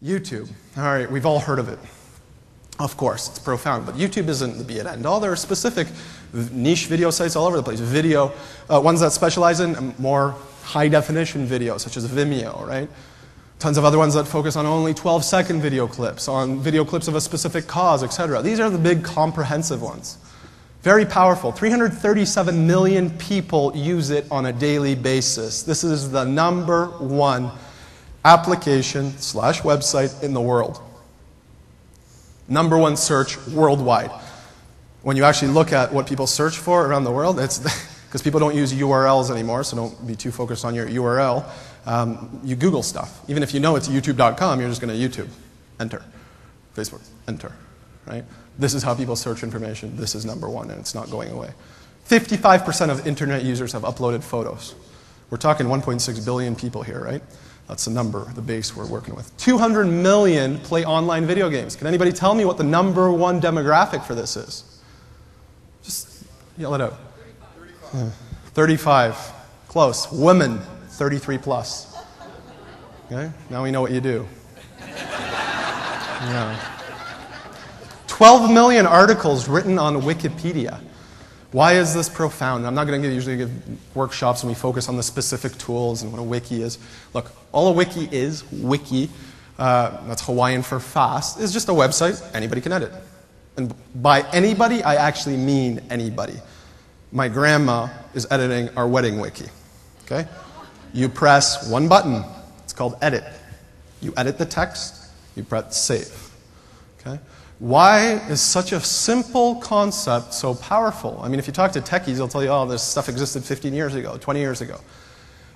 YouTube. All right, we've all heard of it. Of course, it's profound, but YouTube isn't the be-it end-all. There are specific niche video sites all over the place. Video, ones that specialize in more high-definition video, such as Vimeo, right? Tons of other ones that focus on only 12-second video clips, on video clips of a specific cause, etc. These are the big comprehensive ones. Very powerful. 337 million people use it on a daily basis. This is the #1 application / website in the world. #1 search worldwide. When you actually look at what people search for around the world, it's because people don't use URLs anymore, so don't be too focused on your URL. You Google stuff. Even if you know it's youtube.com, you're just going to YouTube. Enter. Facebook. Enter. Right? This is how people search information. This is #1, and it's not going away. 55% of internet users have uploaded photos. We're talking 1.6 billion people here, right? That's the number, the base we're working with. 200 million play online video games. Can anybody tell me what the #1 demographic for this is? Just yell it out. 35. Close. Women. 33 plus. Okay? Now we know what you do. Yeah. 12 million articles written on Wikipedia. Why is this profound? I'm not going to usually give workshops and we focus on the specific tools and what a wiki is. Look, all a wiki is, that's Hawaiian for fast, is just a website anybody can edit. And by anybody, I actually mean anybody. My grandma is editing our wedding wiki. Okay? You press one button. It's called edit. You edit the text. You press save. Okay? Why is such a simple concept so powerful? I mean, if you talk to techies, they'll tell you, oh, this stuff existed 15 years ago, 20 years ago.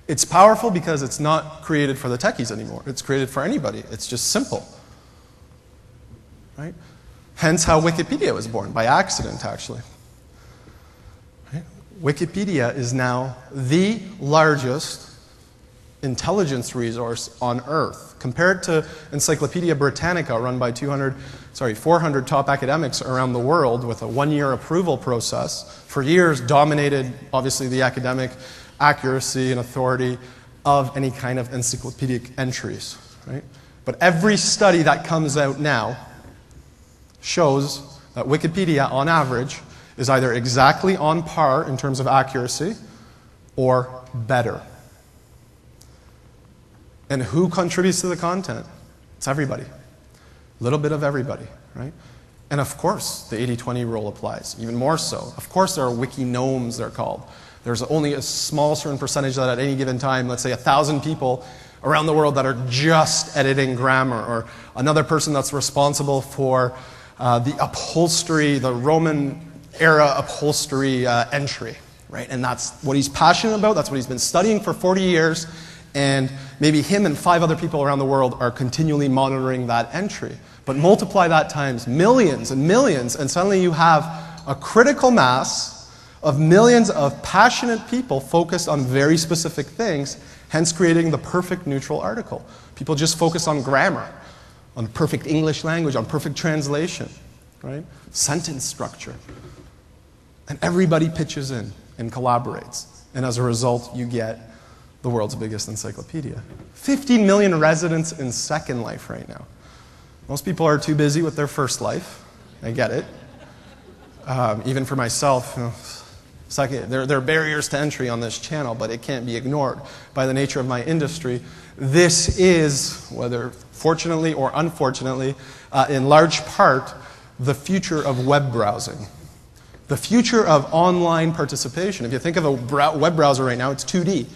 It's powerful because it's not created for the techies anymore. It's created for anybody. It's just simple. Right? Hence how Wikipedia was born, by accident, actually. Right? Wikipedia is now the largest intelligence resource on Earth. Compared to Encyclopedia Britannica, run by 400 top academics around the world with a one-year approval process, for years dominated, obviously, the academic accuracy and authority of any kind of encyclopedic entries. Right? But every study that comes out now shows that Wikipedia, on average, is either exactly on par in terms of accuracy or better. And who contributes to the content? It's everybody. A little bit of everybody, right? And of course, the 80-20 rule applies, even more so. Of course, there are wiki gnomes, they're called. There's only a small certain percentage that at any given time, let's say 1,000 people around the world that are just editing grammar, or another person that's responsible for the upholstery, the Roman-era upholstery entry, right? And that's what he's passionate about, that's what he's been studying for 40 years, and maybe him and 5 other people around the world are continually monitoring that entry. But multiply that times millions and millions, and suddenly you have a critical mass of millions of passionate people focused on very specific things, hence creating the perfect neutral article. People just focus on grammar, on perfect English language, on perfect translation, right? Sentence structure. And everybody pitches in and collaborates. And as a result, you get the world's biggest encyclopedia. 15 million residents in Second Life right now. Most people are too busy with their first life. I get it. Even for myself, there are barriers to entry on this channel, but it can't be ignored by the nature of my industry. This is, whether fortunately or unfortunately, in large part, the future of web browsing. The future of online participation. If you think of a web browser right now, it's 2D.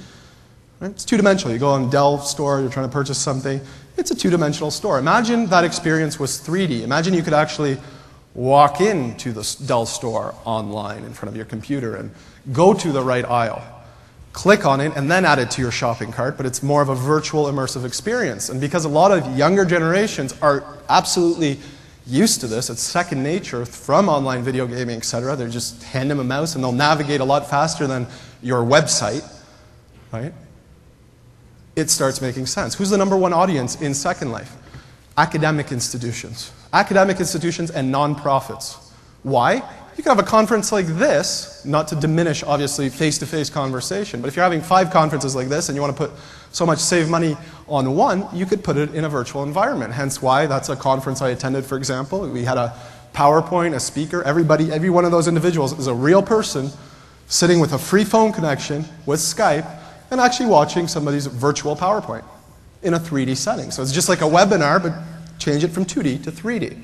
Right? It's two-dimensional. You go on Dell store, you're trying to purchase something. It's a two-dimensional store. Imagine that experience was 3D. Imagine you could actually walk into the Dell store online in front of your computer and go to the right aisle, click on it, and then add it to your shopping cart, but it's more of a virtual immersive experience. And because a lot of younger generations are absolutely used to this, it's second nature from online video gaming, etc. They just hand them a mouse and they'll navigate a lot faster than your website, right? It starts making sense. Who's the #1 audience in Second Life? Academic institutions. Academic institutions and nonprofits. Why? You can have a conference like this, not to diminish, obviously, face-to-face conversation, but if you're having 5 conferences like this and you want to put so much save money on one, you could put it in a virtual environment. Hence why that's a conference I attended, for example. We had a PowerPoint, a speaker. Every one of those individuals is a real person sitting with a free phone connection with Skype and actually watching somebody's virtual PowerPoint in a 3D setting. So it's just like a webinar, but change it from 2D to 3D.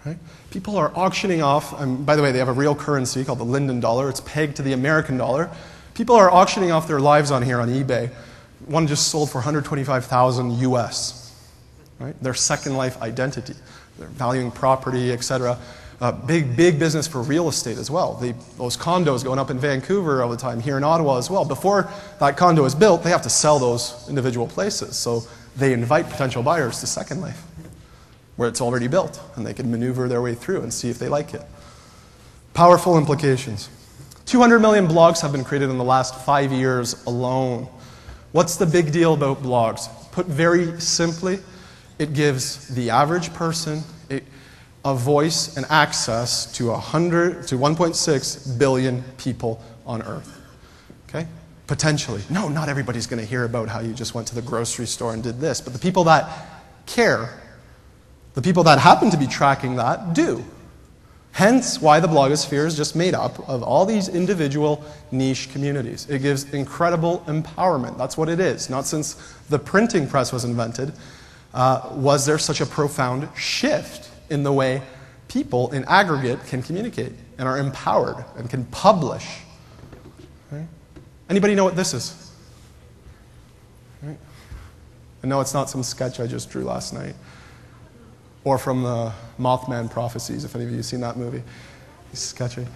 Right? People are auctioning off, by the way, they have a real currency called the Linden dollar. It's pegged to the American dollar. People are auctioning off their lives on here on eBay. One just sold for 125,000 US. Right? Their second life identity. They're valuing property, etc. Big business for real estate as well. Those condos going up in Vancouver all the time, here in Ottawa as well. Before that condo is built, they have to sell those individual places. So they invite potential buyers to Second Life, where it's already built, and they can maneuver their way through and see if they like it. Powerful implications. 200 million blogs have been created in the last 5 years alone. What's the big deal about blogs? Put very simply, it gives the average person a voice and access to 1.6 billion people on Earth. Okay? Potentially. No, not everybody's going to hear about how you just went to the grocery store and did this, but the people that care, the people that happen to be tracking that do. Hence why the blogosphere is just made up of all these individual niche communities. It gives incredible empowerment. That's what it is. Not since the printing press was invented was there such a profound shift in the way people in aggregate can communicate and are empowered and can publish. Right? Anybody know what this is? Right? I know it's not some sketch I just drew last night. Or from the Mothman Prophecies, if any of you have seen that movie. It's sketchy.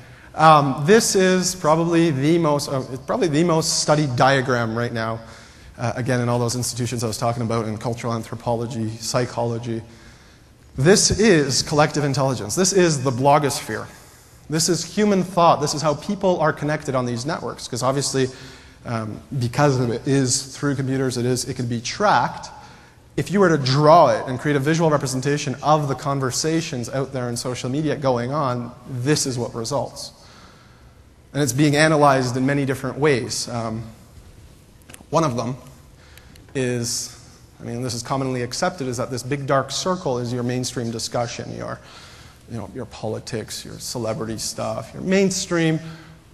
This is probably the most studied diagram right now. Again, in all those institutions I was talking about in cultural anthropology, psychology. This is collective intelligence. This is the blogosphere. This is human thought. This is how people are connected on these networks. Because obviously, because it is through computers, it can be tracked. If you were to draw it and create a visual representation of the conversations out there in social media going on, this is what results. And it's being analyzed in many different ways. One of them is, this is commonly accepted, is that this big dark circle is your mainstream discussion, your politics, your celebrity stuff, your mainstream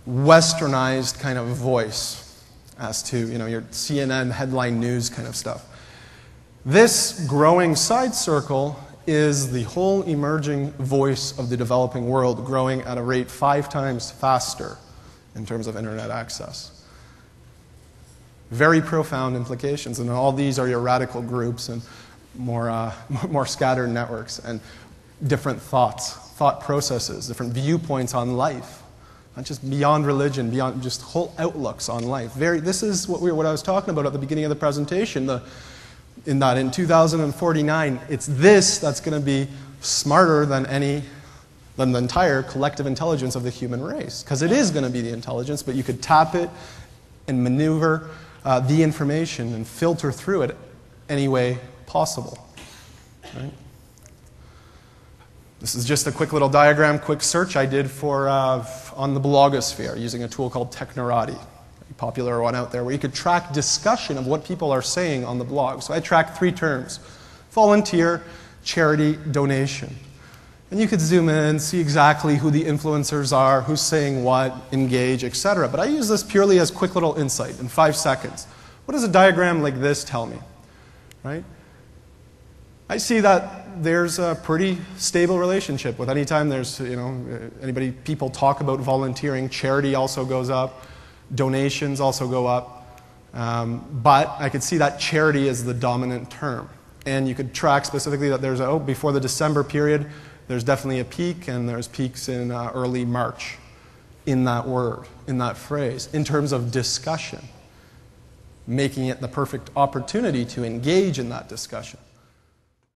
westernized kind of voice as to, your CNN headline news kind of stuff. This growing side circle is the whole emerging voice of the developing world, growing at a rate 5 times faster in terms of internet access. Very profound implications, and all these are your radical groups and more scattered networks and different thought processes, different viewpoints on life, not just beyond religion, beyond just whole outlooks on life. This is what I was talking about at the beginning of the presentation. In 2049, it's this that's going to be smarter than the entire collective intelligence of the human race. Because it is going to be the intelligence, but you could tap it and maneuver the information and filter through it any way possible. Right? This is just a quick little diagram, quick search I did on the blogosphere using a tool called Technorati. Popular one out there, where you could track discussion of what people are saying on the blog. So I tracked 3 terms: volunteer, charity, donation. And you could zoom in, see exactly who the influencers are, who's saying what, engage, etc. But I use this purely as quick little insight in 5 seconds. What does a diagram like this tell me? Right? I see that there's a pretty stable relationship with any time there's, people talk about volunteering, charity also goes up. Donations also go up, but I could see that charity is the dominant term. And you could track specifically that there's before the December period, there's definitely a peak, and there's peaks in early March in that word, in that phrase, in terms of discussion, making it the perfect opportunity to engage in that discussion.